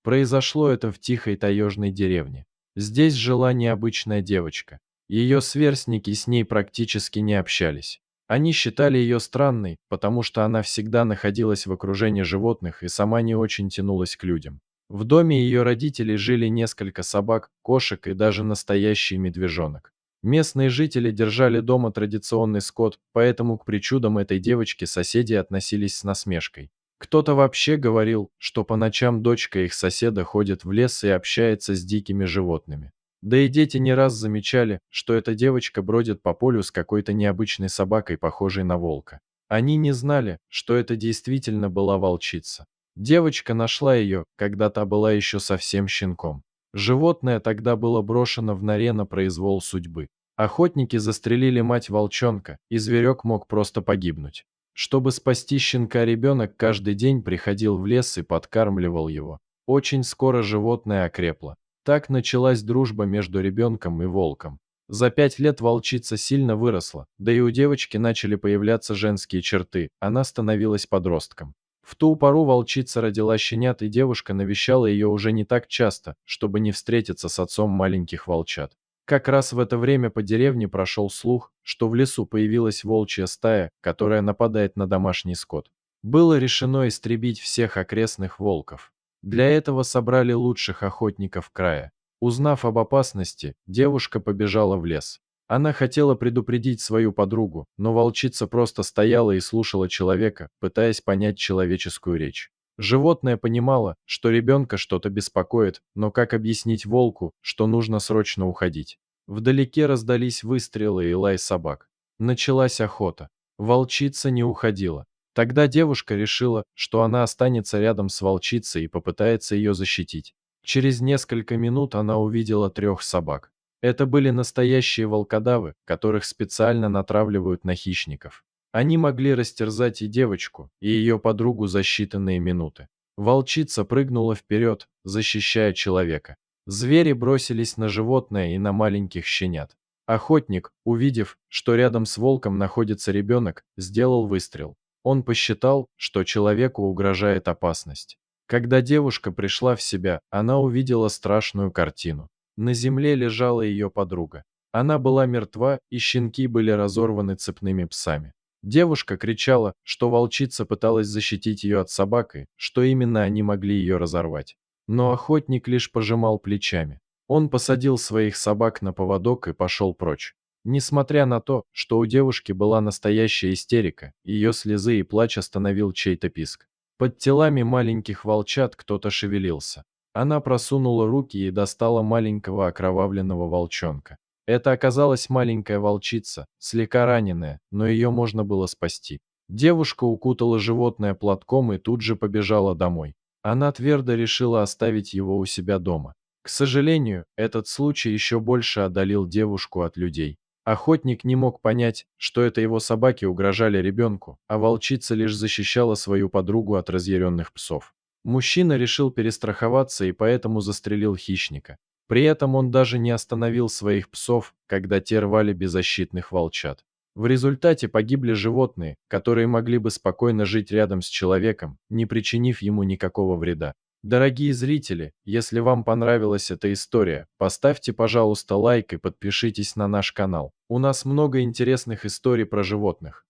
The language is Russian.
Произошло это в тихой таежной деревне. Здесь жила необычная девочка. Ее сверстники с ней практически не общались. Они считали ее странной, потому что она всегда находилась в окружении животных и сама не очень тянулась к людям. В доме ее родителей жили несколько собак, кошек и даже настоящий медвежонок. Местные жители держали дома традиционный скот, поэтому к причудам этой девочки соседи относились с насмешкой. Кто-то вообще говорил, что по ночам дочка их соседа ходит в лес и общается с дикими животными. Да и дети не раз замечали, что эта девочка бродит по полю с какой-то необычной собакой, похожей на волка. Они не знали, что это действительно была волчица. Девочка нашла ее, когда та была еще совсем щенком. Животное тогда было брошено в норе на произвол судьбы. Охотники застрелили мать волчонка, и зверек мог просто погибнуть. Чтобы спасти щенка, ребенок каждый день приходил в лес и подкармливал его. Очень скоро животное окрепло. Так началась дружба между ребенком и волком. За 5 лет волчица сильно выросла, да и у девочки начали появляться женские черты, она становилась подростком. В ту пору волчица родила щенят, и девушка навещала ее уже не так часто, чтобы не встретиться с отцом маленьких волчат. Как раз в это время по деревне прошел слух, что в лесу появилась волчья стая, которая нападает на домашний скот. Было решено истребить всех окрестных волков. Для этого собрали лучших охотников края. Узнав об опасности, девушка побежала в лес. Она хотела предупредить свою подругу, но волчица просто стояла и слушала человека, пытаясь понять человеческую речь. Животное понимало, что ребенка что-то беспокоит, но как объяснить волку, что нужно срочно уходить? Вдалеке раздались выстрелы и лай собак. Началась охота. Волчица не уходила. Тогда девушка решила, что она останется рядом с волчицей и попытается ее защитить. Через несколько минут она увидела 3 собак. Это были настоящие волкодавы, которых специально натравливают на хищников. Они могли растерзать и девочку, и ее подругу за считанные минуты. Волчица прыгнула вперед, защищая человека. Звери бросились на животное и на маленьких щенят. Охотник, увидев, что рядом с волком находится ребенок, сделал выстрел. Он посчитал, что человеку угрожает опасность. Когда девушка пришла в себя, она увидела страшную картину. На земле лежала ее подруга. Она была мертва, и щенки были разорваны цепными псами. Девушка кричала, что волчица пыталась защитить ее от собак и что именно они могли ее разорвать. Но охотник лишь пожимал плечами. Он посадил своих собак на поводок и пошел прочь. Несмотря на то, что у девушки была настоящая истерика, ее слезы и плач остановил чей-то писк. Под телами маленьких волчат кто-то шевелился. Она просунула руки и достала маленького окровавленного волчонка. Это оказалась маленькая волчица, слегка раненая, но ее можно было спасти. Девушка укутала животное платком и тут же побежала домой. Она твердо решила оставить его у себя дома. К сожалению, этот случай еще больше отдалил девушку от людей. Охотник не мог понять, что это его собаки угрожали ребенку, а волчица лишь защищала свою подругу от разъяренных псов. Мужчина решил перестраховаться и поэтому застрелил хищника. При этом он даже не остановил своих псов, когда те рвали беззащитных волчат. В результате погибли животные, которые могли бы спокойно жить рядом с человеком, не причинив ему никакого вреда. Дорогие зрители, если вам понравилась эта история, поставьте, пожалуйста, лайк и подпишитесь на наш канал. У нас много интересных историй про животных.